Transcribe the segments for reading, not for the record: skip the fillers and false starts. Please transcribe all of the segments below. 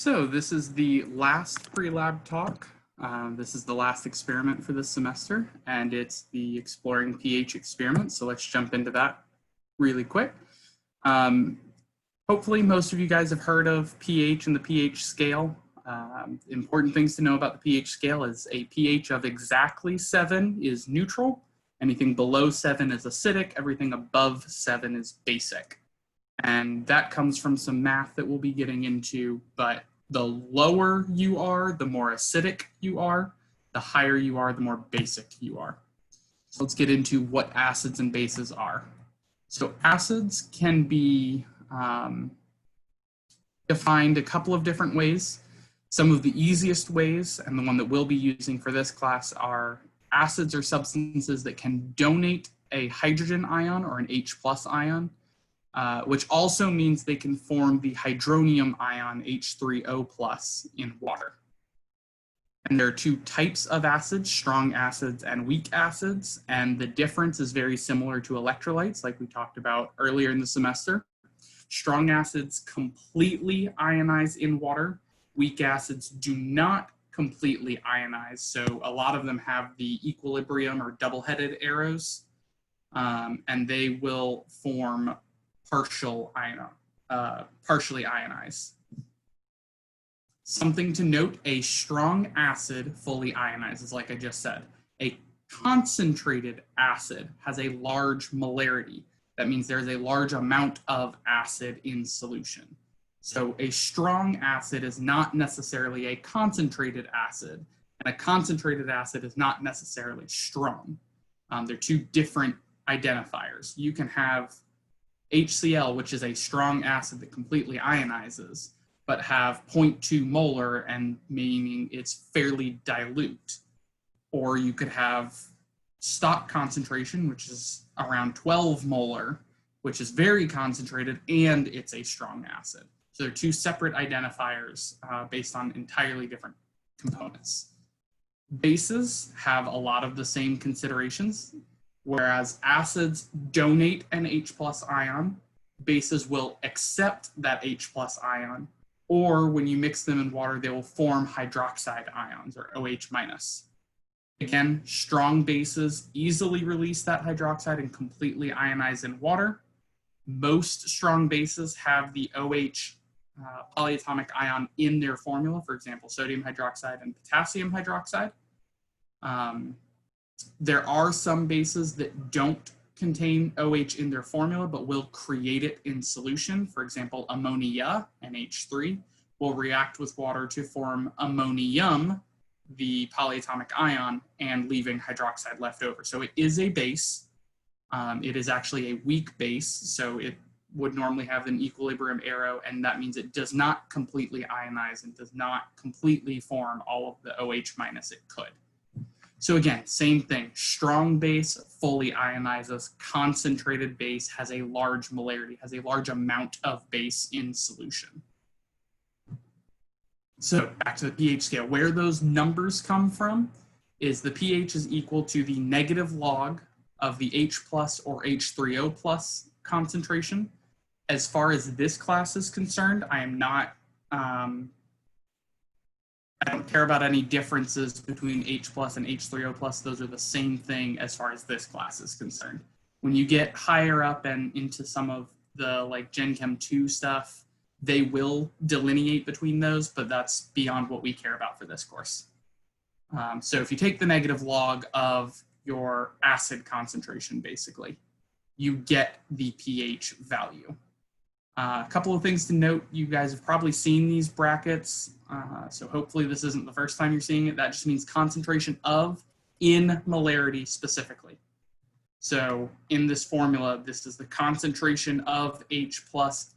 So this is the last pre-lab talk. This is the last experiment for this semester, and it's the exploring pH experiment. So let's jump into that really quick. Hopefully most of you guys have heard of pH and the pH scale. Important things to know about the pH scale is a pH of exactly 7 is neutral. Anything below 7 is acidic. Everything above 7 is basic. And that comes from some math that we'll be getting into, but the lower you are, the more acidic you are. The higher you are, the more basic you are. So let's get into what acids and bases are. So acids can be defined a couple of different ways. Some of the easiest ways, and the one that we'll be using for this class, are acids or substances that can donate a hydrogen ion or an H+ ion. Which also means they can form the hydronium ion H3O+ in water. And there are two types of acids, strong acids and weak acids, and the difference is very similar to electrolytes, like we talked about earlier in the semester. Strong acids completely ionize in water. Weak acids do not completely ionize, so a lot of them have the equilibrium or double-headed arrows, and they will form partially ionize. Something to note, a strong acid fully ionizes, like I just said. A concentrated acid has a large molarity. That means there's a large amount of acid in solution. So a strong acid is not necessarily a concentrated acid, and a concentrated acid is not necessarily strong. They're two different identifiers. You can have HCl, which is a strong acid that completely ionizes, but have 0.2 molar, and meaning it's fairly dilute. Or you could have stock concentration, which is around 12 molar, which is very concentrated, and it's a strong acid. So they're two separate identifiers based on entirely different components. Bases have a lot of the same considerations. Whereas acids donate an H+ ion, bases will accept that H+ ion, or when you mix them in water, they will form hydroxide ions, or OH-. Again, strong bases easily release that hydroxide and completely ionize in water. Most strong bases have the OH polyatomic ion in their formula, for example, sodium hydroxide and potassium hydroxide. There are some bases that don't contain OH in their formula, but will create it in solution. For example, ammonia, NH3, will react with water to form ammonium, the polyatomic ion, and leaving hydroxide left over. So it is a base. It is actually a weak base, so it would normally have an equilibrium arrow, and that means it does not completely ionize and does not completely form all of the OH- it could. So again, same thing, strong base fully ionizes, concentrated base has a large molarity, has a large amount of base in solution. So back to the pH scale, where those numbers come from is the pH is equal to the negative log of the H+ or H3O+ concentration. As far as this class is concerned, I am not, I don't care about any differences between H+ and H3O+. Those are the same thing as far as this class is concerned. When you get higher up and into some of the like Gen Chem 2 stuff, they will delineate between those, but that's beyond what we care about for this course. So if you take the negative log of your acid concentration, basically, you get the pH value. A couple of things to note, you guys have probably seen these brackets, so hopefully this isn't the first time you're seeing it. That just means concentration of in molarity specifically. So in this formula, this is the concentration of H+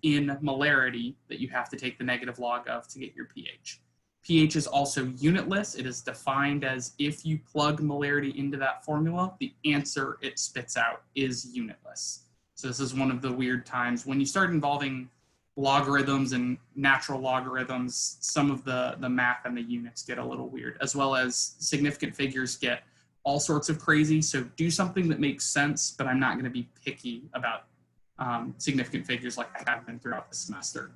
in molarity that you have to take the negative log of to get your pH. pH is also unitless. It is defined as if you plug molarity into that formula, the answer it spits out is unitless. So this is one of the weird times when you start involving logarithms and natural logarithms, some of the math and the units get a little weird, as well as significant figures get all sorts of crazy. So do something that makes sense, but I'm not going to be picky about significant figures like I have been throughout the semester.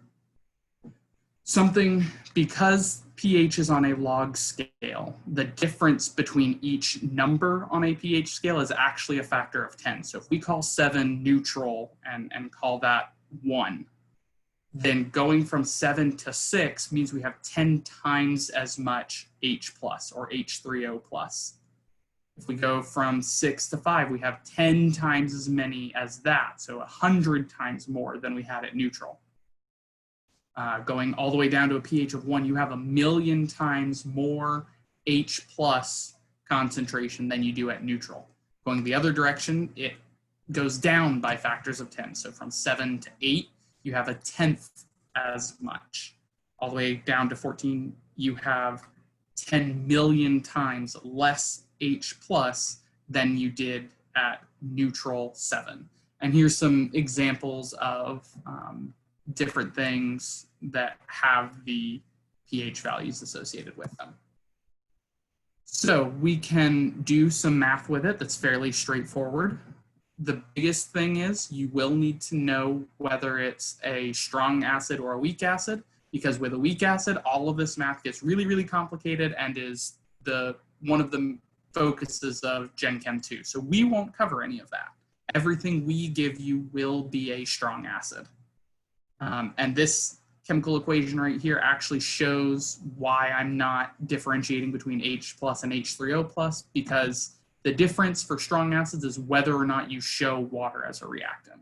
Because pH is on a log scale, the difference between each number on a pH scale is actually a factor of 10. So if we call 7 neutral and call that 1, then going from 7 to 6 means we have 10 times as much H plus or H3O plus. If we go from 6 to 5, we have 10 times as many as that, so 100 times more than we had at neutral. Going all the way down to a pH of 1, you have 1,000,000 times more H plus concentration than you do at neutral. Going the other direction, it goes down by factors of 10. So from 7 to 8, you have 1/10 as much. All the way down to 14, you have 10,000,000 times less H plus than you did at neutral 7. And here's some examples of different things that have the pH values associated with them. So we can do some math with it that's fairly straightforward. The biggest thing is you will need to know whether it's a strong acid or a weak acid, because with a weak acid, all of this math gets really, really complicated and is one of the focuses of Gen Chem 2. So we won't cover any of that. Everything we give you will be a strong acid. And this chemical equation right here actually shows why I'm not differentiating between H plus and H3O plus, because the difference for strong acids is whether or not you show water as a reactant.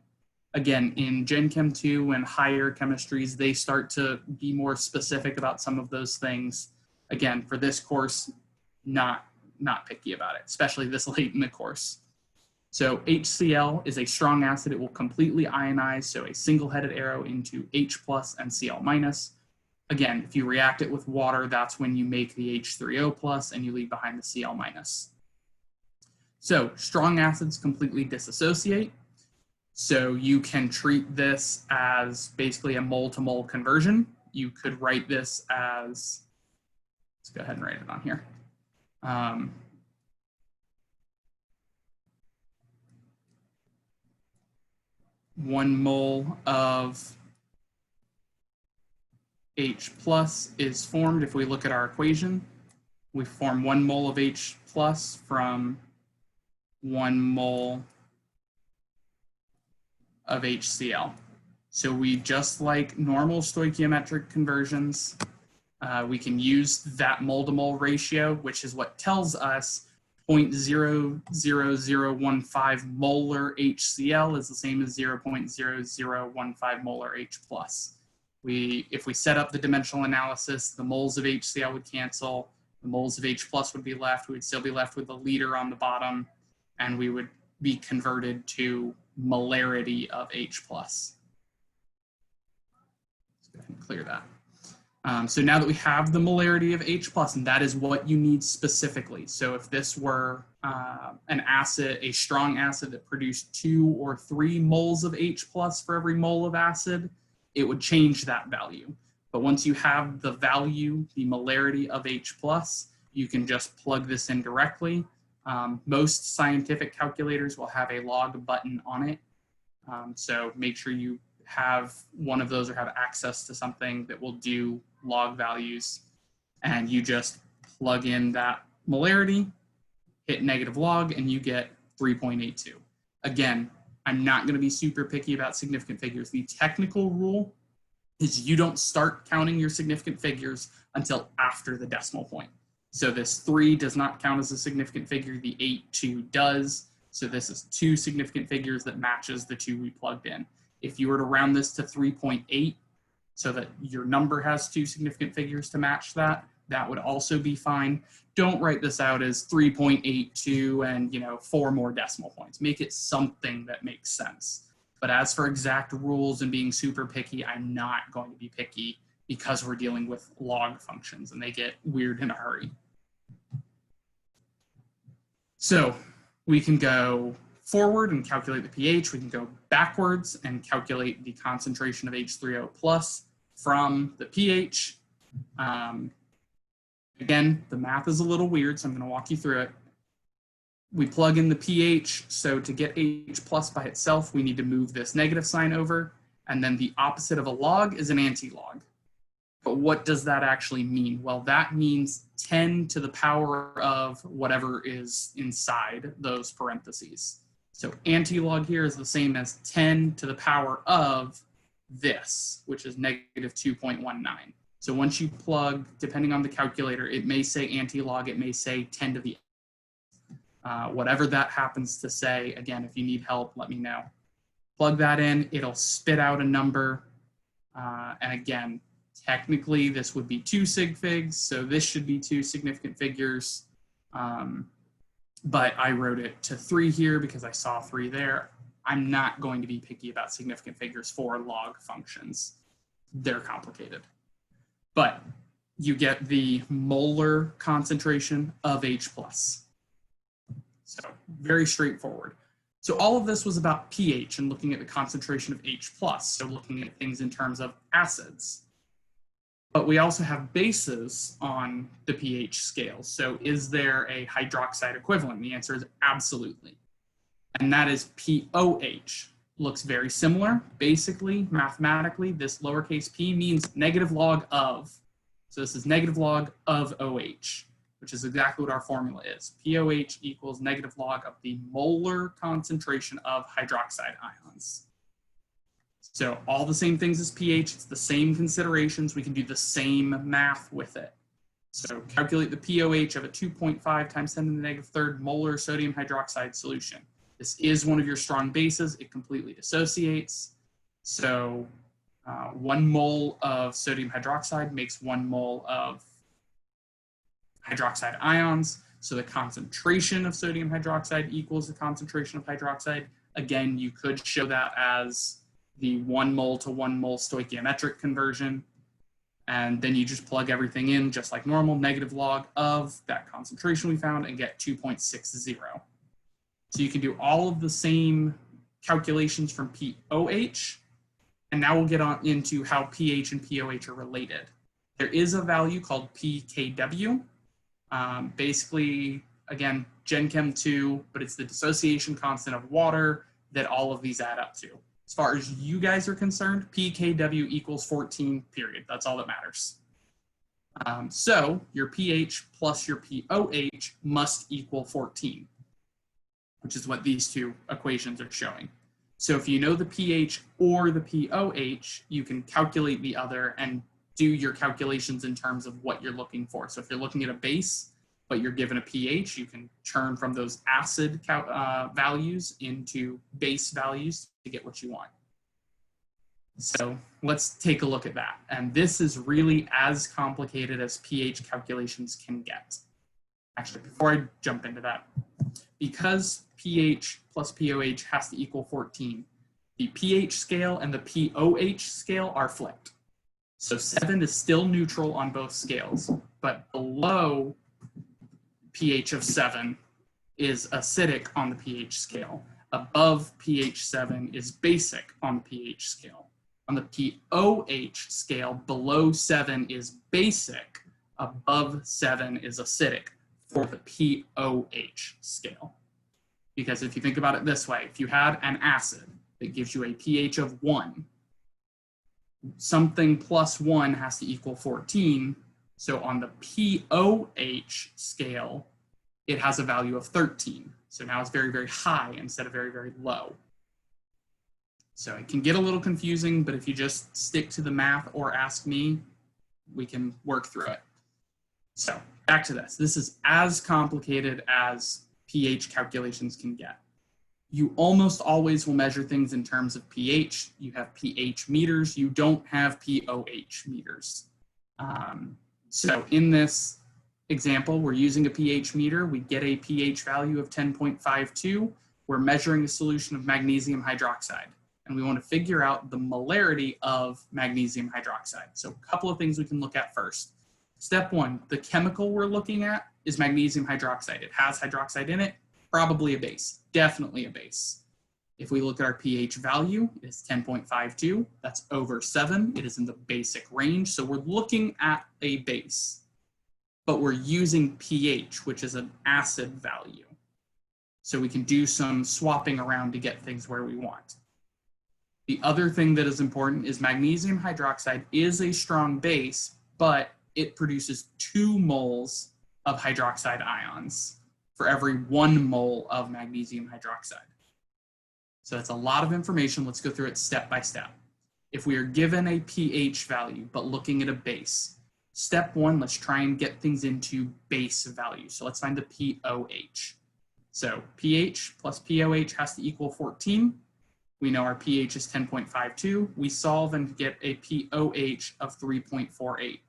Again, in Gen Chem 2 and higher chemistries, they start to be more specific about some of those things. Again, for this course, not picky about it, especially this late in the course. So HCl is a strong acid. It will completely ionize, so a single-headed arrow into H plus and Cl minus. Again, if you react it with water, that's when you make the H3O plus and you leave behind the Cl minus. So strong acids completely disassociate. So you can treat this as basically a mole-to-mole conversion. You could write this as, let's go ahead and write it on here. 1 mole of H plus is formed. If we look at our equation, we form 1 mole of H plus from 1 mole of HCl. So we, just like normal stoichiometric conversions, we can use that mole-to-mole ratio, which is what tells us 0.00015 molar HCl is the same as 0.0015 molar H plus. If we set up the dimensional analysis, the moles of HCl would cancel, the moles of H plus would be left, we would still be left with the liter on the bottom, and we would be converted to molarity of H plus. Let's go ahead and clear that. So now that we have the molarity of H plus, and that is what you need specifically. So if this were an acid, a strong acid that produced 2 or 3 moles of H plus for every mole of acid, it would change that value. But once you have the value, the molarity of H plus, you can just plug this in directly. Most scientific calculators will have a log button on it. So make sure you have one of those or have access to something that will do log values, and you just plug in that molarity, hit negative log, and you get 3.82. Again, I'm not going to be super picky about significant figures. The technical rule is you don't start counting your significant figures until after the decimal point. So this 3 does not count as a significant figure. The 8.2 does. So this is 2 significant figures that matches the 2 we plugged in. If you were to round this to 3.8 so that your number has 2 significant figures to match that, that would also be fine. Don't write this out as 3.82 and 4 more decimal points. Make it something that makes sense. But as for exact rules and being super picky, I'm not going to be picky because we're dealing with log functions and they get weird in a hurry. So we can go forward and calculate the pH. We can go backwards and calculate the concentration of H3O plus from the pH. Again, the math is a little weird, so I'm going to walk you through it. We plug in the pH, so to get H plus by itself, we need to move this negative sign over, and then the opposite of a log is an anti-log. But what does that actually mean? Well, that means 10 to the power of whatever is inside those parentheses. So antilog here is the same as 10 to the power of this, which is negative 2.19. So once you plug, depending on the calculator, it may say antilog, it may say 10 to the whatever that happens to say. Again, if you need help, let me know. Plug that in, it'll spit out a number. And again, technically this would be 2 sig figs, so this should be 2 significant figures. But I wrote it to 3 here because I saw 3 there. I'm not going to be picky about significant figures for log functions. They're complicated. But you get the molar concentration of H+. So very straightforward. So all of this was about pH and looking at the concentration of H+, so looking at things in terms of acids. But we also have bases on the pH scale. So is there a hydroxide equivalent? The answer is absolutely. And that is POH. Looks very similar. Basically, mathematically, this lowercase p means negative log of. So this is negative log of OH, which is exactly what our formula is. POH equals negative log of the molar concentration of hydroxide ions. So all the same things as pH, it's the same considerations. We can do the same math with it. So calculate the POH of a 2.5 times 10 to the negative third molar sodium hydroxide solution. This is one of your strong bases. It completely dissociates. So 1 mole of sodium hydroxide makes 1 mole of hydroxide ions. So the concentration of sodium hydroxide equals the concentration of hydroxide. Again, you could show that as the 1 mole to 1 mole stoichiometric conversion. And then you just plug everything in just like normal, negative log of that concentration we found and get 2.60. So you can do all of the same calculations from POH. And now we'll get on into how pH and POH are related. There is a value called pKw. Basically, again, Gen Chem 2, but it's the dissociation constant of water that all of these add up to. As far as you guys are concerned, pKw equals 14, period. That's all that matters. So your pH plus your POH must equal 14, which is what these two equations are showing. So if you know the pH or the POH, you can calculate the other and do your calculations in terms of what you're looking for. So if you're looking at a base, but you're given a pH, you can turn from those acid values into base values to get what you want. So let's take a look at that. And this is really as complicated as pH calculations can get. Actually, before I jump into that, because pH plus POH has to equal 14, the pH scale and the POH scale are flipped. So 7 is still neutral on both scales, but below pH of 7 is acidic on the pH scale. Above pH 7 is basic on the pH scale. On the POH scale, below 7 is basic, above 7 is acidic for the POH scale. Because if you think about it this way, if you had an acid that gives you a pH of 1, something plus 1 has to equal 14. So on the POH scale, it has a value of 13. So now it's very, very high instead of very, very low. So it can get a little confusing, but if you just stick to the math or ask me, we can work through it. So back to this. This is as complicated as pH calculations can get. You almost always will measure things in terms of pH. You have pH meters. You don't have POH meters. So in this example, we're using a pH meter. We get a pH value of 10.52. We're measuring a solution of magnesium hydroxide, and we want to figure out the molarity of magnesium hydroxide. So a couple of things we can look at first. Step 1, the chemical we're looking at is magnesium hydroxide. It has hydroxide in it, probably a base, definitely a base. If we look at our pH value, it's 10.52. That's over 7. It is in the basic range. So we're looking at a base, but we're using pH, which is an acid value. So we can do some swapping around to get things where we want. The other thing that is important is magnesium hydroxide is a strong base, but it produces 2 moles of hydroxide ions for every 1 mole of magnesium hydroxide. So that's a lot of information. Let's go through it step by step. If we are given a pH value, but looking at a base, step 1, let's try and get things into base value. So let's find the pOH. So pH plus pOH has to equal 14. We know our pH is 10.52. We solve and get a pOH of 3.48.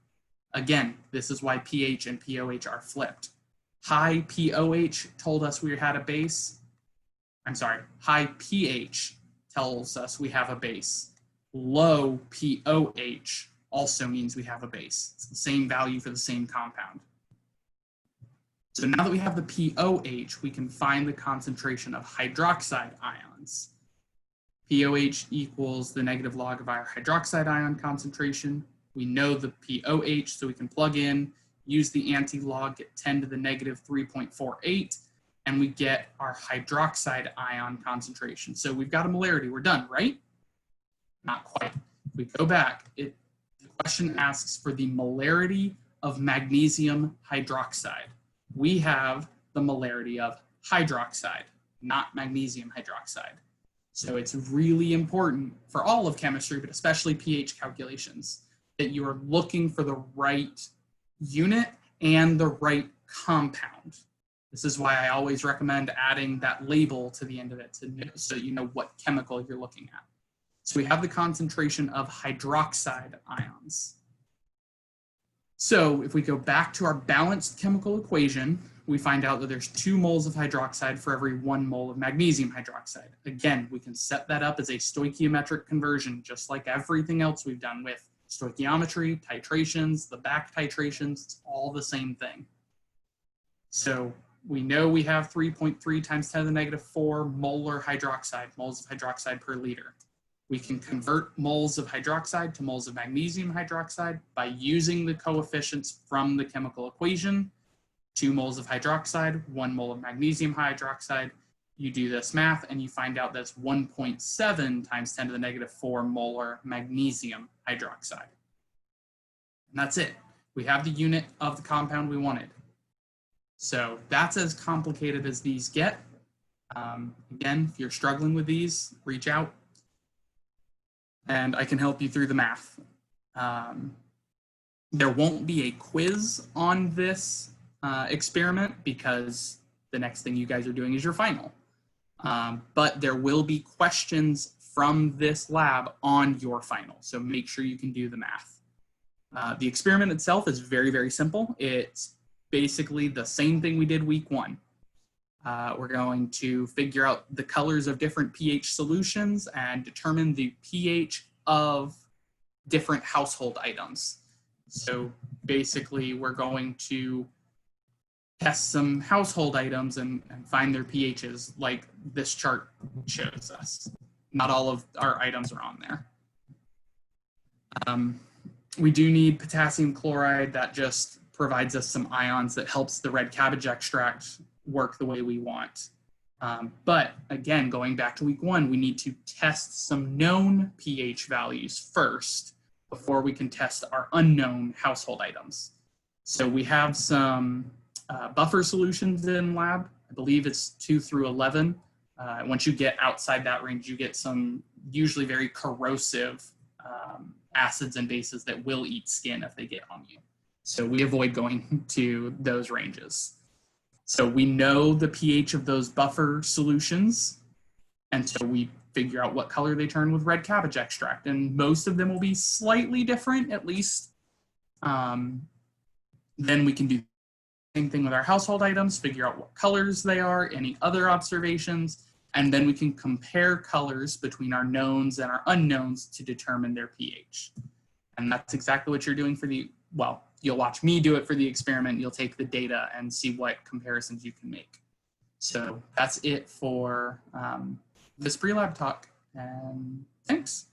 Again, this is why pH and pOH are flipped. High pOH told us we had a base. High pH tells us we have a base. Low pOH also means we have a base. It's the same value for the same compound. So now that we have the pOH, we can find the concentration of hydroxide ions. pOH equals the negative log of our hydroxide ion concentration. We know the pOH, so we can plug in, use the anti-log, get 10 to the negative 3.48, and we get our hydroxide ion concentration. So we've got a molarity. We're done, right? Not quite. If we go back, the question asks for the molarity of magnesium hydroxide. We have the molarity of hydroxide, not magnesium hydroxide. So it's really important for all of chemistry, but especially pH calculations, that you are looking for the right unit and the right compound. This is why I always recommend adding that label to the end of it so you know what chemical you're looking at. So we have the concentration of hydroxide ions. So if we go back to our balanced chemical equation, we find out that there's 2 moles of hydroxide for every 1 mole of magnesium hydroxide. Again, we can set that up as a stoichiometric conversion, just like everything else we've done with stoichiometry, titrations, the back titrations, it's all the same thing. So we know we have 3.3 times 10 to the negative 4 molar hydroxide, moles of hydroxide per liter. We can convert moles of hydroxide to moles of magnesium hydroxide by using the coefficients from the chemical equation. 2 moles of hydroxide, 1 mole of magnesium hydroxide. You do this math and you find out that's 1.7 times 10 to the negative 4 molar magnesium hydroxide. And that's it. We have the unit of the compound we wanted. So that's as complicated as these get. Again, if you're struggling with these, reach out and I can help you through the math. There won't be a quiz on this experiment because the next thing you guys are doing is your final. But there will be questions from this lab on your final, so make sure you can do the math. The experiment itself is very, very simple. It's basically the same thing we did week 1. We're going to figure out the colors of different pH solutions and determine the pH of different household items. So basically, we're going to test some household items and find their pHs like this chart shows us. Not all of our items are on there. We do need potassium chloride. That just provides us some ions that helps the red cabbage extract work the way we want. But again, going back to week 1, we need to test some known pH values first before we can test our unknown household items. So we have some buffer solutions in lab. I believe it's 2 through 11. Once you get outside that range, you get some usually very corrosive acids and bases that will eat skin if they get on you. So we avoid going to those ranges. So we know the pH of those buffer solutions, and so we figure out what color they turn with red cabbage extract, and most of them will be slightly different, at least. Then we can do the same thing with our household items, figure out what colors they are, any other observations, and then we can compare colors between our knowns and our unknowns to determine their pH. And that's exactly what you're doing for the, well, you'll watch me do it for the experiment. You'll take the data and see what comparisons you can make. So that's it for this pre-lab talk, and thanks.